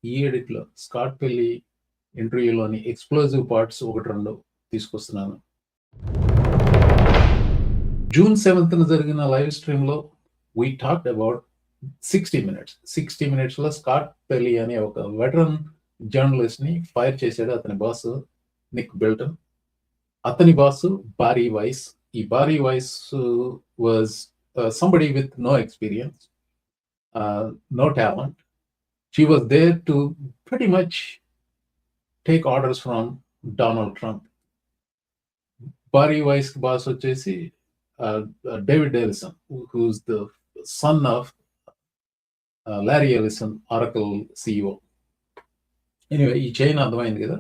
ఈ ఎడిట్లో Scott Pelley ఇంటర్వ్యూలోని ఎక్స్ప్లోజివ్ పార్ట్స్ 1-2 తీసుకొస్తున్నాను. June 7th జరిగిన లైవ్ స్ట్రీమ్లో we talked about 60 minutes లో స్కాట్ పెల్లీ అనే ఒక వెటరన్ జర్నలిస్ట్ ని ఫైర్ చేశాడు. అతని బాస్ నిక్ బిల్టన్, అతని బాస్ బారీ వైస్. ఈ Bari Weiss was somebody with no experience, no talent. She was there to pretty much take orders from Donald Trump. Bari Weiss boss వచ్చేసి David Ellison, who's the son of Larry Ellison, Oracle CEO. Anyway, ఈ chain అర్థమైంది కదా.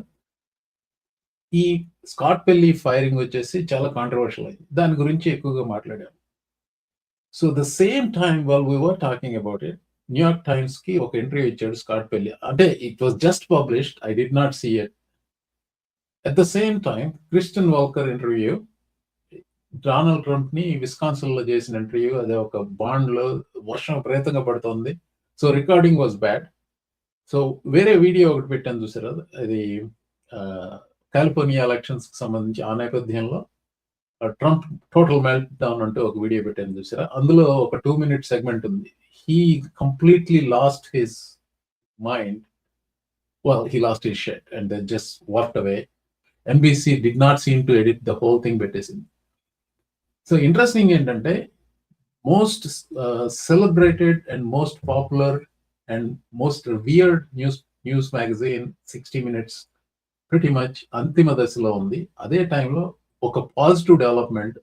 ఈ Scott పెల్లీ firing వచ్చేసి చాలా controversial అయింది. దాని గురించి ఎక్కువగా మాట్లాడాను. So the same time while we were talking about it, New York Times కి ఒక ఇంటర్వ్యూ ఇచ్చాడు స్కాట్ పెల్లీ. అంటే it was just published, I did not see it. At the same time Christian Walker interview, Donald Trump ని Wisconsin లో చేసిన interview, అదే ఒక bond లో వర్షం విపరీతంగా పడుతుంది. So recording was bad. So వేరే వీడియో ఒకటి పెట్టాను చూసారు, అది కాలిఫోర్నియా ఎలక్షన్స్ కి సంబంధించి. ఆ నేపథ్యంలో ట్రంప్ టోటల్ మెల్ట్ డౌన్ అంటూ ఒక వీడియో పెట్టాను చూసారా. అందులో ఒక 2-minute సెగ్మెంట్ ఉంది. He completely lost his mind. Well, he lost his shit and then just walked away. NBC did not seem to edit the whole thing between. So interesting ఏంటంటే, most celebrated and most popular and most revered news magazine 60 minutes pretty much అంతిమ దశలో ఉంది. అదే టైంలో ఒక positive development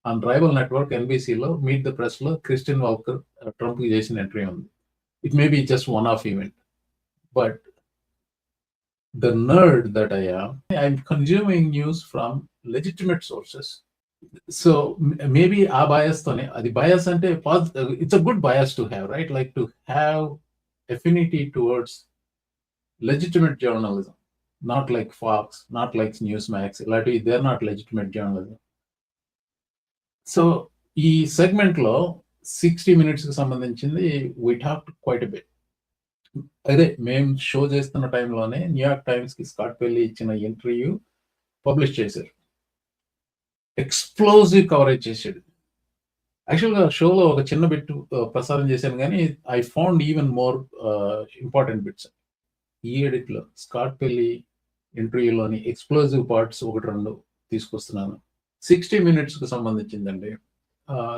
on rival network ఎన్బిసిలో Meet the Press లో Christian Walker Trump కి చేసిన ఎంట్రీ ఉంది. It may be just one of event, but the nerd that I'm consuming news from legitimate sources. So maybe ఆ bias తోనే, అది bias అంటే it's a good bias to have, right? Like to have affinity towards legitimate journalism, not like Fox, not like Newsmax, ఇలాంటివి they are not legitimate journalism. So ఈ segment లో 60 minutes కి సంబంధించింది we talked quite a bit. అదే మేము show చేస్తున్న టైంలోనే New York Times కి స్కాట్ పెల్లీ ఇచ్చిన ఇంటర్వ్యూ పబ్లిష్ చేశారు. ఎక్స్ప్లోజివ్ కవరేజ్ చేశాడు. యాక్చువల్గా షోలో ఒక చిన్న బిట్ ప్రసారం చేశాను, కానీ I found even more important bits. ఈ ఎడిట్లో స్కాట్ పెల్లీ ఇంటర్వ్యూలోని ఎక్స్ప్లోజివ్ పార్ట్స్ 1-2 తీసుకొస్తున్నాను. 60 minutes కు సంబంధించిందండి.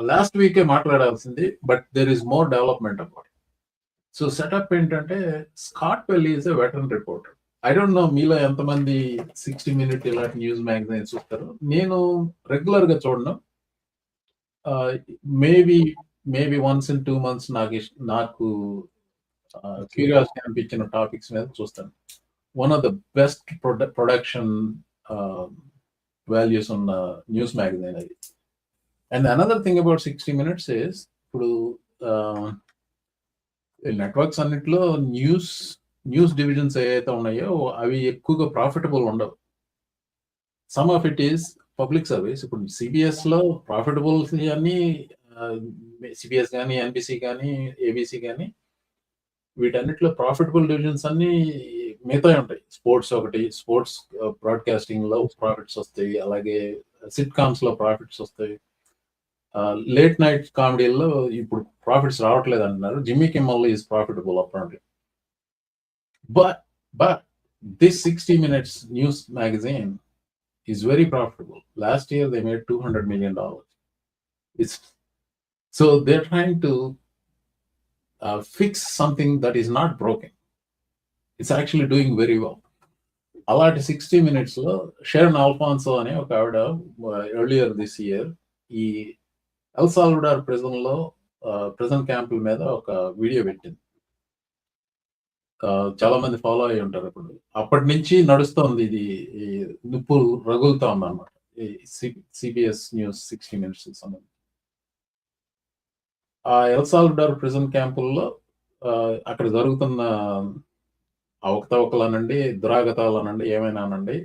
లాస్ట్ వీకే మాట్లాడాల్సింది, but there is more development about. So setup ఏంటంటే, Scott Pelley is a veteran reporter. I don't know మీలో ఎంతమంది 60 minute ఇలాంటి న్యూస్ మ్యాగజైన్స్ చూస్తారు. నేను రెగ్యులర్ గా చూడను. మేబీ వన్స్ ఇన్ 2 months నాకు క్యూరియాసిటీ అనిపించిన టాపిక్స్ మీద చూస్తాను. One of the best production values on news magazine అది. And another thing about 60 minutes is, ఇప్పుడు నెట్వర్క్స్ అన్నిట్లో న్యూస్ డివిజన్స్ ఏవైతే ఉన్నాయో అవి ఎక్కువగా ప్రాఫిటబుల్ ఉండవు. Some of it is public service. ఇప్పుడు సిబిఎస్ లో ప్రాఫిటబుల్ అన్ని, సిబిఎస్ కానీ, ఎన్బిసి కానీ, ఏబిసి కానీ, వీటన్నిటిలో ప్రాఫిటబుల్ డివిజన్స్ అన్ని మిగతా ఉంటాయి. స్పోర్ట్స్ ఒకటి, స్పోర్ట్స్ బ్రాడ్కాస్టింగ్ లో ప్రాఫిట్స్ వస్తాయి, అలాగే సిట్ కామ్స్ లో ప్రాఫిట్స్ వస్తాయి. లేట్ నైట్ కామెడీల్లో ఇప్పుడు ప్రాఫిట్స్ రావట్లేదు అంటున్నారు. Jimmy Kimmel is profitable apparently. But this 60 minutes news magazine is very profitable. Last year they made $200 million. So they're trying to fix something that is not broken. It's actually doing very well. అలాంటి 60 minutes లో షెరన్ Alfonso అనే ఒక ఆవిడ earlier this year ఈ El Salvador prison క్యాంపుల మీద ఒక video పెట్టింది. చాలా మంది ఫాలో అయ్యి ఉంటారు. ఇప్పుడు అప్పటి నుంచి నడుస్తోంది ఇది, నిప్పు రగులుతా ఉంది అనమాట. సిబిఎస్ న్యూస్ 60 minutes సంబంధించి ఆ ఎల్ సాల్వడార్ ప్రిజన్ క్యాంపుల్లో అక్కడ జరుగుతున్న అవకతవకలనండి, దురాగతాలనండి, ఏమైనానండి,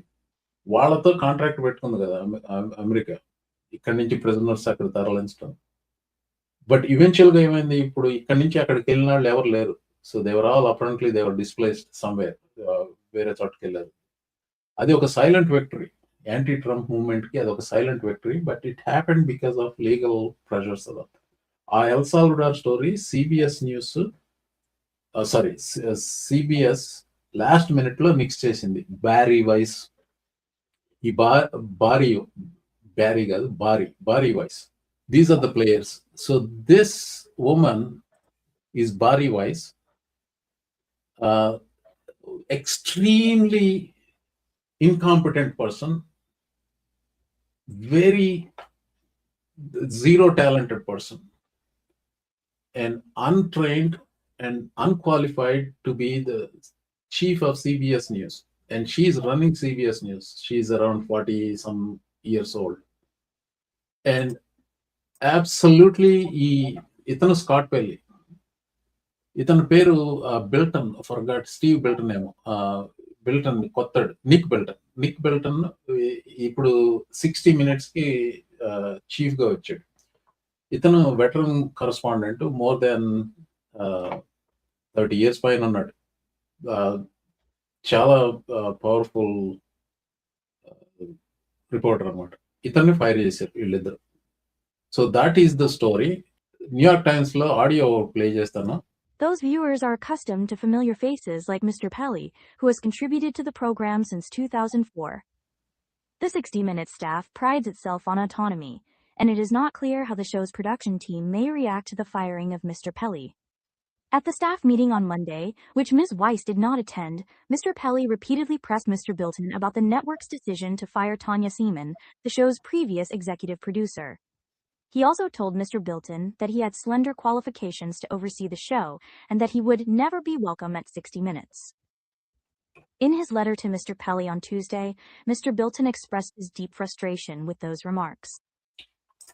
వాళ్ళతో కాంట్రాక్ట్ పెట్టుకుంది కదా అమెరికా, ఇక్కడి నుంచి ప్రిజనర్స్ అక్కడ తరలించడం. బట్ ఈవెన్చువల్ గా ఏమైంది, ఇప్పుడు ఇక్కడి నుంచి అక్కడికి వెళ్ళిన వాళ్ళు ఎవరు లేరు. So they were all apparently they were displaced somewhere. వేరే చోటుకి వెళ్ళారు. అది ఒక silent victory. Anti Trump movement కి అది ఒక silent victory, but it happened because of legal pressures. ఆ El Salvador story CBS News CBS last minute లో మిక్స్ చేసింది. బారీ వైస్, ఈ Bari Weiss. These are the players. So this woman is Bari Weiss, extremely incompetent person, very zero talented person, and untrained and unqualified to be the chief of CBS News. And she's running CBS News. She's around 40 some years old. And absolutely, itanu Scott Pelley. Itanu peru Bilton, forgot Steve Bilton name. Bilton kottadu Nick Bilton ఇప్పుడు 60 minutes కి chief గా వచ్చాడు. ఇతను veteran correspondent, more than 30 years పైన ఉన్నాడు. చాలా powerful reporter అన్నమాట. ఇతన్ని ఫైర్ చేశారు వీళ్ళిద్దరు. So that is the story. New York times లో ఆడియో ప్లే చేస్తాను. Those viewers are accustomed to familiar faces like Mr. Pelley, who has contributed to the program since 2004. The 60 Minutes staff prides itself on autonomy, and it is not clear how the show's production team may react to the firing of Mr. Pelley. At the staff meeting on Monday, which Ms. Weiss did not attend, Mr. Pelley repeatedly pressed Mr. Bilton about the network's decision to fire Tanya Seaman, the show's previous executive producer. He also told Mr. Bilton that he had slender qualifications to oversee the show and that he would never be welcome at 60 Minutes. In his letter to Mr. Pelley on Tuesday, Mr. Bilton expressed his deep frustration with those remarks.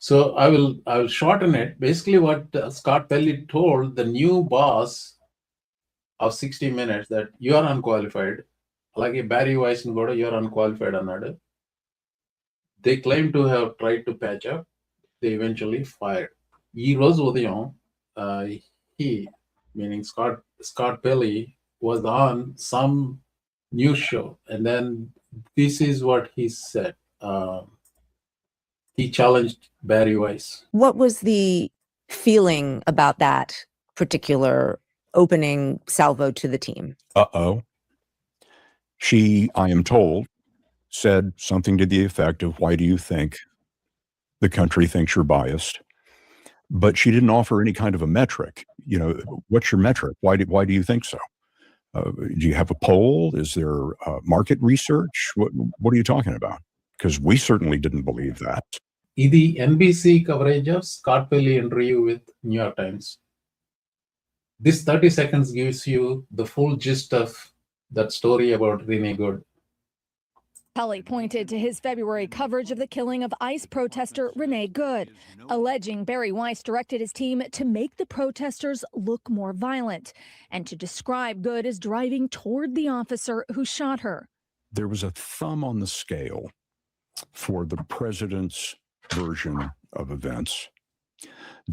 So I will shorten it. Basically, what Scott Pelley told the new boss of 60 Minutes that you are unqualified. Like Bari Weiss and Goda, you are unqualified. Another. They claim to have tried to patch up. They eventually fired. He rose udayam. He, meaning Scott Pelley, was on some news show, and then this is what he said. He challenged Bari Weiss. What was the feeling about that particular opening salvo to the team? She, I am told, said something to the effect of, "Why do you think the country thinks you're biased?" But she didn't offer any kind of a metric. You know, what's your metric? Why do you think so? Do you have a poll? Is there market research? What are you talking about? Because we certainly didn't believe that. Idi NBC coverage of Scott Pelley interview with New York Times. This 30 seconds gives you the full gist of that story about Renee Good. Pelley pointed to his February coverage of the killing of ICE protester Renee Good, alleging Bari Weiss directed his team to make the protesters look more violent and to describe Good as driving toward the officer who shot her. There was a thumb on the scale for the president's version of events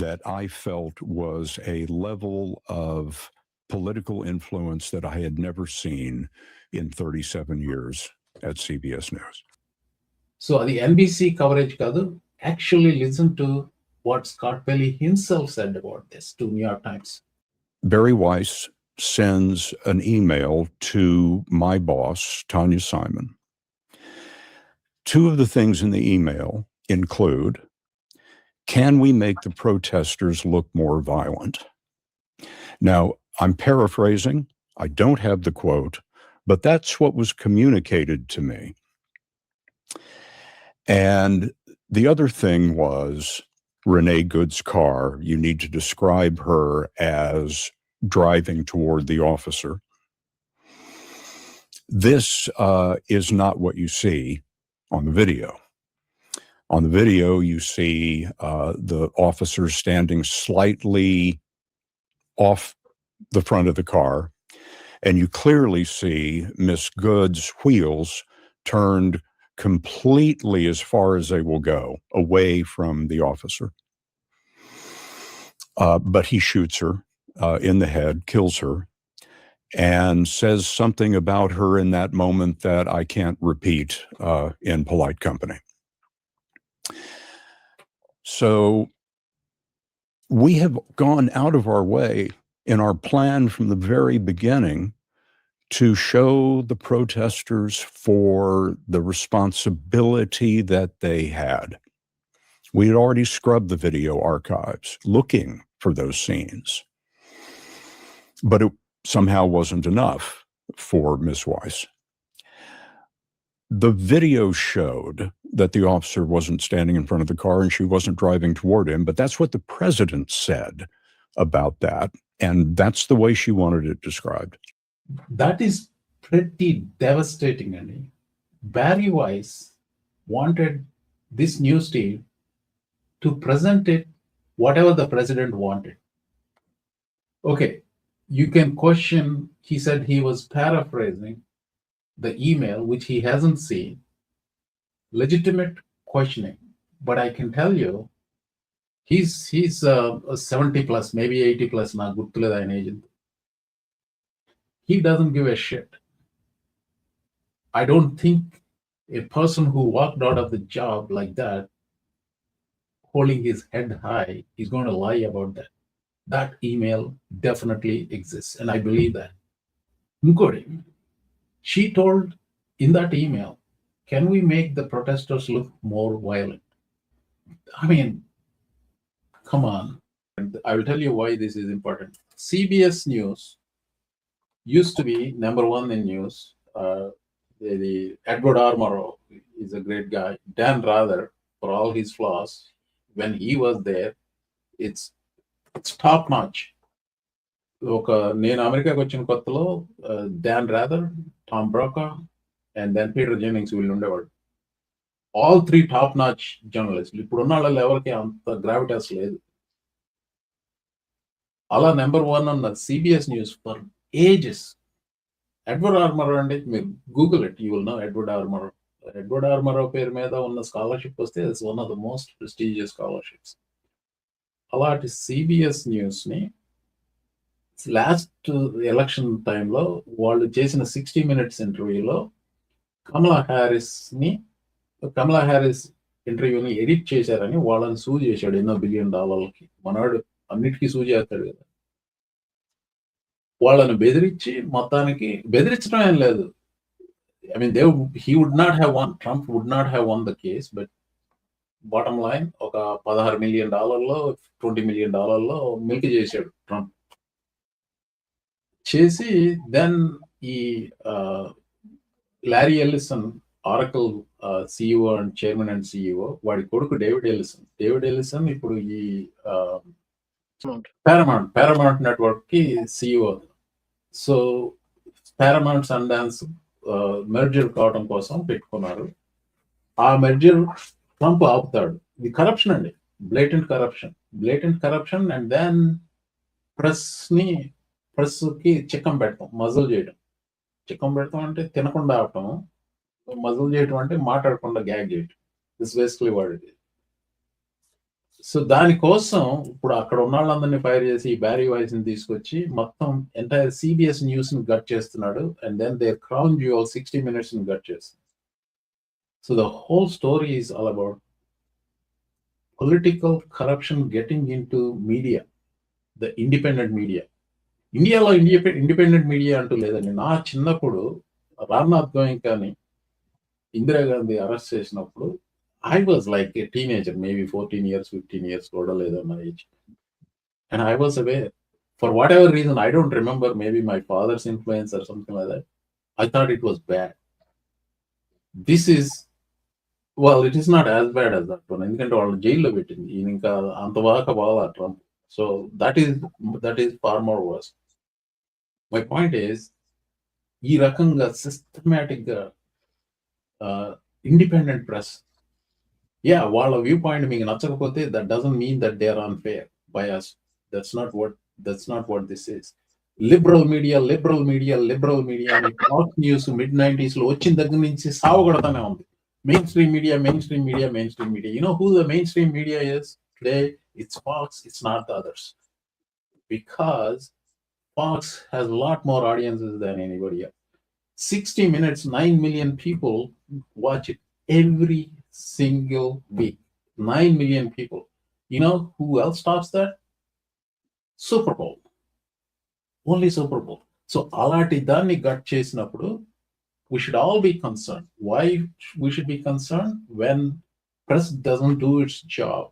that I felt was a level of political influence that I had never seen in 37 years at CBS News. So the NBC coverage kadu, actually listen to what Scott Pelley himself said about this to New York Times. Bari Weiss sends an email to my boss, Tanya Simon. Two of the things in the email include, can we make the protesters look more violent? Now, I'm paraphrasing. I don't have the quote, but that's what was communicated to me. And the other thing was Renee Good's car. You need to describe her as driving toward the officer. This is not what you see on the video. On the video, you see the officer standing slightly off the front of the car, and you clearly see Miss Good's wheels turned completely as far as they will go, away from the officer. But he shoots her in the head, kills her, and says something about her in that moment that I can't repeat in polite company. So we have gone out of our way in our plan from the very beginning to show the protesters for the responsibility that they had. We had already scrubbed the video archives looking for those scenes, but it somehow wasn't enough for Ms. Weiss. The video showed that the officer wasn't standing in front of the car and she wasn't driving toward him, but that's what the president said about that, and that's the way she wanted it described. That is pretty devastating, Andy. Bari Weiss wanted this news team to present it whatever the president wanted. Okay, you can question, he said he was paraphrasing the email, which he hasn't seen. Legitimate questioning. But I can tell you, he's 70 plus, maybe 80 plus now, an agent. He doesn't give a shit. I don't think a person who walked out of the job like that, holding his head high, is going to lie about that. That email definitely exists, and I believe that. Murali, she told in that email, can we make the protesters look more violent? I mean, come on. I will tell you why this is important. CBS News used to be number one in news. The Edward R. Murrow is a great guy. Dan Rather, for all his flaws, when he was there, it's top notch. నేను అమెరికాకి వచ్చిన కొత్తలో Dan Rather, Tom Brokaw, and then Peter Jennings వీళ్ళు ఉండేవాడు. All three top notch జర్నలిస్టులు. ఇప్పుడు ఉన్న వాళ్ళు ఎవరికి అంత గ్రావిటాస్ లేదు. అలా నెంబర్ వన్ ఉన్న CBS news for ages. Edward R Murrow అండి, మీరు Google it, you will know Edward R Murrow. Edward R Murrow పేరు మీద ఉన్న స్కాలర్షిప్ వస్తే it's one of the most prestigious scholarships. అలాంటి సిబిఎస్ న్యూస్ ని లాస్ట్ ఎలక్షన్ టైంలో వాళ్ళు చేసిన 60 Minutes ఇంటర్వ్యూలో కమలా హ్యారిస్ ఇంటర్వ్యూని ఎడిట్ చేశారని వాళ్ళని సూ చేశాడు ఎన్నో $1 billion. మనవాడు అన్నిటికీ సూ చేస్తాడు కదా. వాళ్ళని బెదిరించి మొత్తానికి బెదిరించడం ఏం లేదు. I mean, he would not have won. Trump would not have won the case, but bottom line, ఒక $16 million, $20 million మిల్క్ చేశాడు ట్రంప్. చేసి దెన్ ఈ Larry Ellison, Oracle CEO and chairman and CEO, వాడి కొడుకు డేవిడ్ ఎల్లిసన్ ఇప్పుడు ఈ Paramount network కి సిఇఓ. So Paramount sun dance merger కావడం కోసం పెట్టుకున్నారు. ఆ మెర్జర్ ట్రంప్ ఆపుతాడు. ఇది కరప్షన్ అండి, blatant corruption. And then ప్రెస్కి Chikkam పెడతాం, మజల్ చేయడం. చిక్కం పెడతాం అంటే తినకుండా ఆపటం, మజల్ చేయటం అంటే మాట్లాడకుండా గ్యాగ్ చేయటం. This basically what it is. So దానికోసం ఇప్పుడు అక్కడ ఉన్న వాళ్ళందరినీ ఫైర్ చేసి ఈ బ్యారీ వాయిస్ ని తీసుకొచ్చి మొత్తం ఎంటైర్ సిబిఎస్ న్యూస్ ని గట్ చేస్తున్నాడు. And then there crown jewel 60 Minutes ని గట్ చేస్తున్నాడు. So the whole story is all about political corruption getting in to media, the independent media. ఇండియాలో ఇండిపెండెంట్ మీడియా అంటూ లేదండి. నా చిన్నప్పుడు రామ్నాథ్ గోయంకాని ఇందిరాగాంధీ అరెస్ట్ చేసినప్పుడు I was like a teenager, maybe 14 years, 15 years old, my age. And I was aware. For whatever reason, I don't remember, maybe my father's influence or something like that. I thought it was bad. This is, well, it is not as bad as that one. ఎందుకంటే వాళ్ళు జైల్లో పెట్టింది ఇంకా అంతవాక బాగా Trump. So that is far more worse. My point is, ఈ రకంగా systematic గా independent press, వాళ్ళ వ్యూ పాయింట్ మీకు నచ్చకపోతే that doesn't mean that they are unfair by us. That's not what this is. Liberal media అని Fox News mid-90s లో వచ్చిన దగ్గర నుంచి సావగొడతానే ఉంది. Mainstream media. You know who the mainstream media is today? It's Fox, it's not the others. Because Fox has a lot more audiences than anybody else. 60 Minutes, 9 million people watch it every single week. 9 million people. You know who else tops that? Super Bowl. Only Super Bowl. So అలాంటి దాన్ని gut చేసినప్పుడు we should all be concerned. Why we should be concerned? When press doesn't do its job,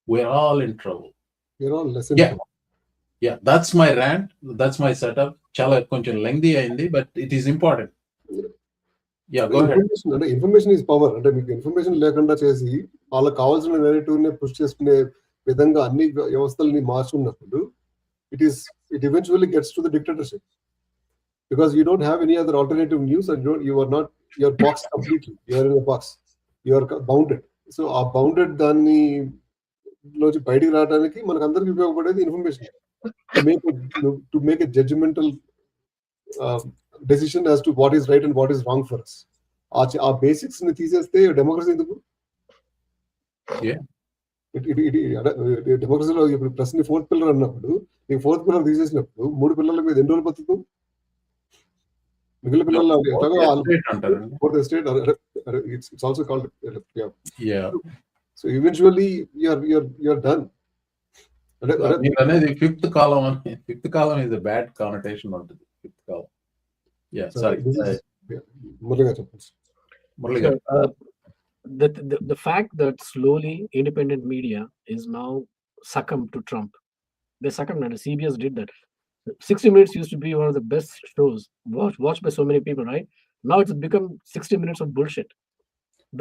we're all in trouble. You're all less Yeah. Yeah, that's my rant. That's my setup. Chala koncham lengthy ayindi, but it is important. Yeah, go ahead. Information అంటే information is power. అంటే మీకు information లేకుండా చేసి వాళ్ళకి కావాల్సిన narrative ని push చేసుకునే విధంగా అన్ని వ్యవస్థలని మార్చుకున్నప్పుడు it eventually gets to the dictatorship, because you don't have any other alternative news and you're boxed completely. You're in a box. You're bounded. So ఆ బౌండెడ్ దాన్ని నుంచి బయటికి రావడానికి మనకు అందరికి ఉపయోగపడేది information. To make a judgmental decision as to what is right and what is wrong for us. ఆ basics ని తీసేస్తే డెమోక్రసీ ఎందుకు? డెమోక్రసీలో ఇప్పుడు ప్రెస్ ని 4th పిల్లర్ అన్నప్పుడు నీకు 4th పిల్లర్ తీసేసినప్పుడు 3 పిల్లల మీద ఎన్ని రోజులు బతుకుతాం? మిగిలిన పిల్లలు 4th estate, it's also called, Yeah. So eventually you're done. అనేది fifth column is a bad connotation of the fifth column. Yeah, sorry. Murali చెప్పండి. Murali. The fact that slowly independent media is now succumbed to Trump. They succumbed, and CBS did that. 60 Minutes used to be one of the best shows watched by so many people, right? Now it's become 60 minutes of bullshit.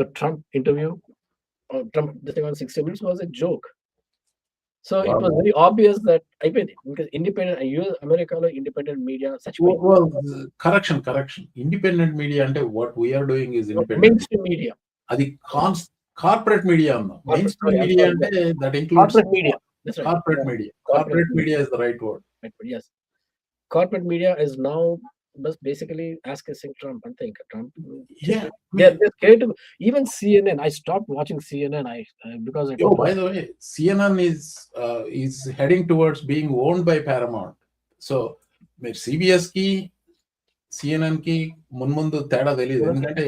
The Trump interview, the thing on 60 Minutes was a joke. So it was very obvious that because independent America independent media such well, correction. Independent media ante what we are doing is independent. Mainstream media. Adi corporate media anna. Mainstream media ante that includes corporate media. That's right. Corporate media. Corporate media is the right word. Yes. Corporate media is now basically accessing Trump. I think Trump. Yeah. They're scared to even CNN. I stopped watching CNN. Because by the way, CNN is heading towards being owned by Paramount. So CBS ki CNN ki munmundu teda teliyadu endukante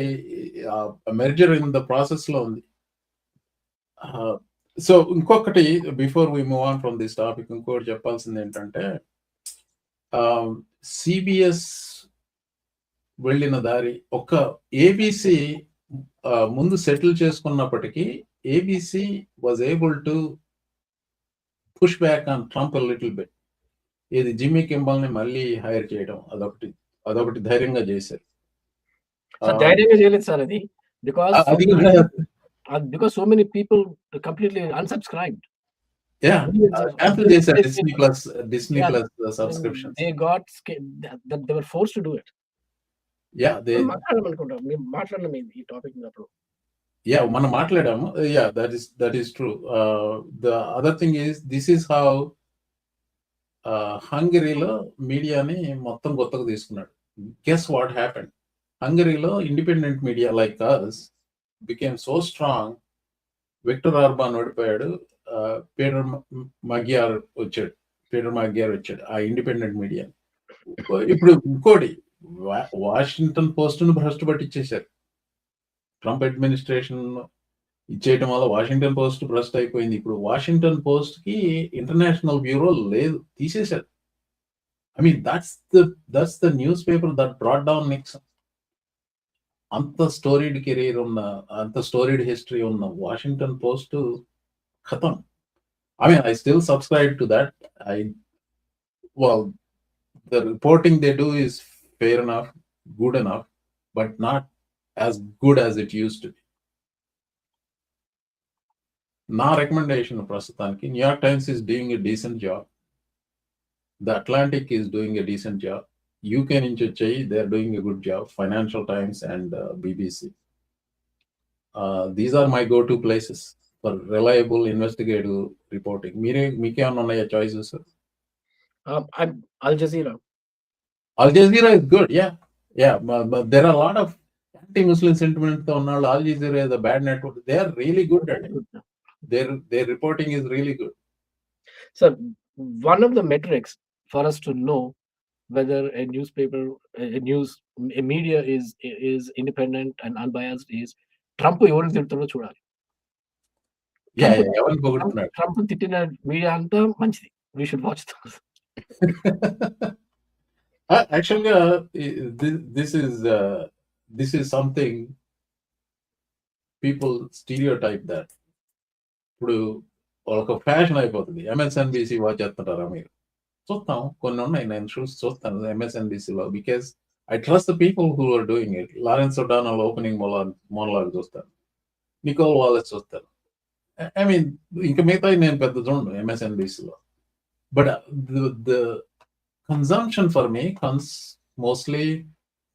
merger in the process lo undi. So inkokati before we move on from this topic inkokati cheppalsindi entante CBS వెళ్ళిన దారి ఒక ABC ముందు settle చేసుకున్నప్పటికీ ABC was able to push back on Trump little bit. ఇది Jimmy Kimmel ని మళ్ళీ hire చేయడం అదొకటి ధైర్యంగా చేశారు. ధైర్యంగా చేయలేదు సార్ అది, because so many people completely unsubscribed. Yeah, cancel చేశారు Disney Plus subscription. They got scared that they were forced to do it. Yeah, మాట్లాడడం ఈ టాపిక్ అప్పుడు. Yeah, మనం మాట్లాడాము. Yeah, that is true. The other thing is, this is how హంగరీలో మీడియాని మొత్తం కొత్తగా తీసుకున్నాడు. Guess what happened? హంగరీలో independent media like us became so strong. Viktor Orban ఓడిపోయాడు, పీటర్ మగ్యార్ వచ్చాడు ఆ ఇండిపెండెంట్ మీడియా. ఇప్పుడు ఇంకోటి వాషింగ్టన్ పోస్ట్ ను భ్రష్టు పట్టించేశారు. ట్రంప్ అడ్మినిస్ట్రేషన్ ఇచ్చేయటం వల్ల వాషింగ్టన్ పోస్ట్ భ్రష్ట్ అయిపోయింది. ఇప్పుడు వాషింగ్టన్ పోస్ట్ కి ఇంటర్నేషనల్ బ్యూరో లేదు, తీసేశారు. I mean that's the news paper that brought down Nixon. అంత స్టోరీడ్ కెరీర్ ఉన్న, అంత స్టోరీడ్ హిస్టరీ ఉన్న వాషింగ్టన్ పోస్ట్ ఖతం. I mean, I still subscribe to that. The reporting they do is fair enough, good enough, but not as good as it used to be. Na recommendation prastutaniki, New York Times is doing a decent job. The Atlantic is doing a decent job. UK నుంచి వచ్చాయి, they are doing a good job. Financial Times and BBC. These are my go-to places for reliable investigative reporting. మీకేమన్నా ఉన్నాయా choices? Al Jazeera. Al Jazeera is good, yeah. But there are a lot of anti-Muslim sentiments తో ఉన్నాళ్ళు. Al Jazeera is a bad network. They are really good at it. Their reporting is really good. So one of the metrics for us to know whether a newspaper, a media is independent and unbiased is Trump ఎవరికి తిడుతుందో చూడాలి. ఎవరిని పొగుడుతున్నాడు? Trump తిట్టిన media అంతా మంచిది. We should watch those. Actually, this is something people stereotype that. ఇప్పుడు ఒక fashion అయిపోతుంది. MSNBC watch చేస్తుంటారా మీరు? చూస్తాం, కొన్ని ఉన్నాయి, నేను చూస్తాను MSNBCలో, because I trust the people who are doing it. Lawrence O'Donnell opening monologue చూస్తాను, నికోల్ వాలెస్ చూస్తాను. ఐ మీన్ ఇంకా మిగతా నేను పెద్ద చూడండి MSNBCలో. But the consumption for me comes mostly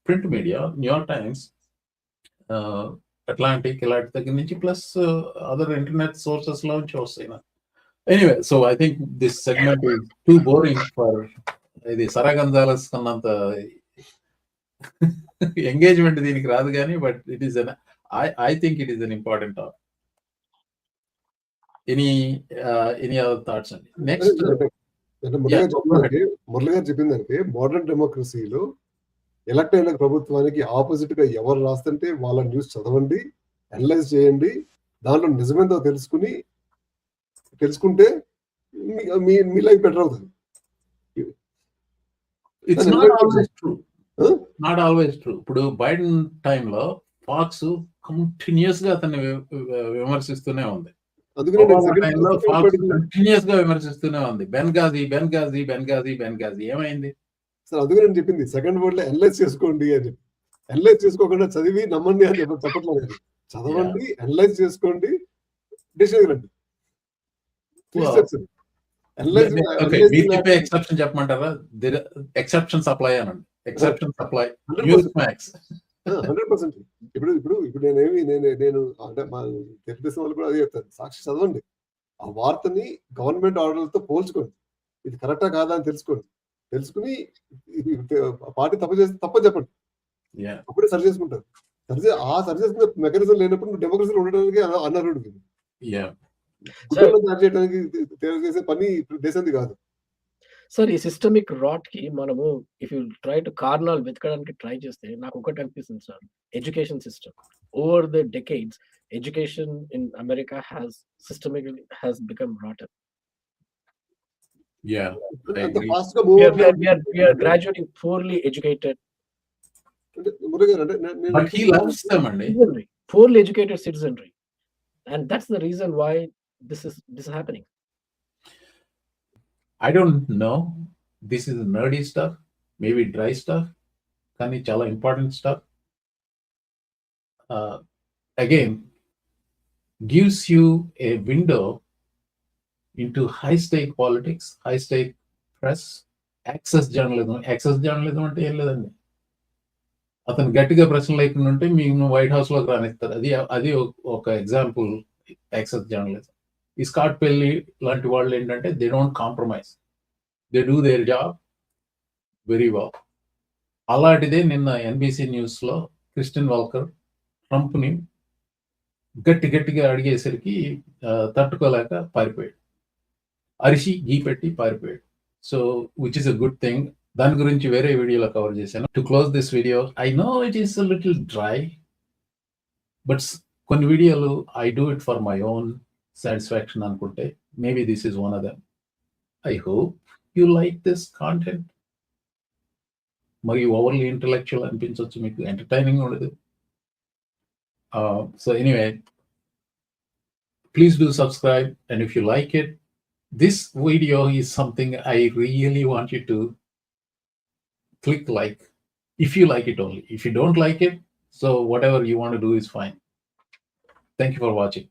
print media, New York Times, Atlantic, ఇలాంటి దగ్గర నుంచి, ప్లస్ అదర్ ఇంటర్నెట్ సోర్సెస్ లో నుంచి వస్తాయి. Anyway, so I think this segment is two boring for ఇది సరా గంజాలస్ కన్నంత ఎంగేజ్మెంట్ దీనికి రాదు కానీ, but it is I think it is an important topic. Any other thoughts అండి? నెక్స్ట్ మురళి గారు చెప్పిన దానికి, మోడర్న్ డెమోక్రసీలో ఎలక్ట్ అయిన ప్రభుత్వానికి ఆపోజిట్ గా ఎవరు రాస్తుంటే వాళ్ళ న్యూస్ చదవండి, అనలైజ్ చేయండి, దాంట్లో నిజమేందో తెలుసుకుంటే మీ లైఫ్ బెటర్ అవుతుంది. It's not always true. ఇప్పుడు బైడెన్ టైంలో ఫాక్స్ కంటిన్యూస్ గా అతన్ని విమర్శిస్తూనే ఉంది. కంటిన్యూస్ గా విమర్శిస్తూనే ఉంది. బెన్గాజీ ఏమైంది సార్? అందుకే నేను చెప్పింది సెకండ్ వర్డ్ లో అనలైజ్ చేసుకోండి అని చెప్పి. అనలైజ్ చేసుకోకుండా చదివి నమ్మండి అని చెప్పట్లేదు. చదవండి, అనలైజ్ చేసుకోండి, డిసిషన్ రండి. ఎక్సెప్షన్ చెప్పమంటారా? ఎక్సెప్షన్స్ అప్లై అనండి. Exceptions apply 100%. ఇప్పుడు నేను అంటే మా తెలుగుదేశం వాళ్ళు కూడా అదే చెప్తాను, సాక్షి చదవండి, ఆ వార్తని గవర్నమెంట్ ఆర్డర్లతో పోల్చుకోండి, ఇది కరెక్టా కాదా అని తెలుసుకుని పార్టీ తప్పు చేస్తే తప్పని చెప్పండి, అప్పుడే సరి చేసుకుంటారు. సరి చేసుకునే మెకానిజం లేనప్పుడు డెమోక్రసీలో ఉండడానికి అనర్హుడు. చేయడానికి చేసే పని దేశంది కాదు సార్. ఈ సిస్టమిక్ రాట్ కి మనము ఇఫ్ యూ ట్రై టు కారణాలు వెతకడానికి ట్రై చేస్తే నాకు ఒకటి అనిపిస్తుంది sir, education system over the decades, education in America has become rotten. Yeah, we are graduating poorly educated. But he loves them, and poorly educated citizenry, and that's the reason why this is happening. I don't know. This is nerdy stuff, maybe dry stuff, కానీ చాలా important stuff. Again, gives you a window into high-stake politics, high-stake press, access journalism. Access journalism అంటే ఏం లేదండి, అతను గట్టిగా ప్రశ్నలు లేకుండా ఉంటే మీకు వైట్ హౌస్ లోకి రానిస్తారు. అది ఒక ఎగ్జాంపుల్ యాక్సెస్ జర్నలిజం. ఈ స్కాట్ పెల్లీ లాంటి వాళ్ళు ఏంటంటే they don't compromise, they do their job very well. అలాంటిదే నిన్న NBC న్యూస్ లో క్రిస్టియన్ వాల్కర్ ట్రంప్ ని గట్టిగా అడిగేసరికి తట్టుకోలేక పారిపోయాడు, అరిసి గీ పెట్టి పారిపోయాడు. So which is a good thing. దాని గురించి వేరే వీడియోలో కవర్ చేశాను. To close this video, I know it is a little dry, but కొన్ని వీడియోలు I do it for my own satisfaction అనుకుంటే maybe this is one of them. I hope you like this content. మరి overly intellectual అనిపించవచ్చు మీకు, entertaining ఉండదు. So anyway, please do subscribe, and if you like it, this video is something I really want you to click like, if you like it only. If you don't like it, so whatever you want to do is fine. Thank you for watching.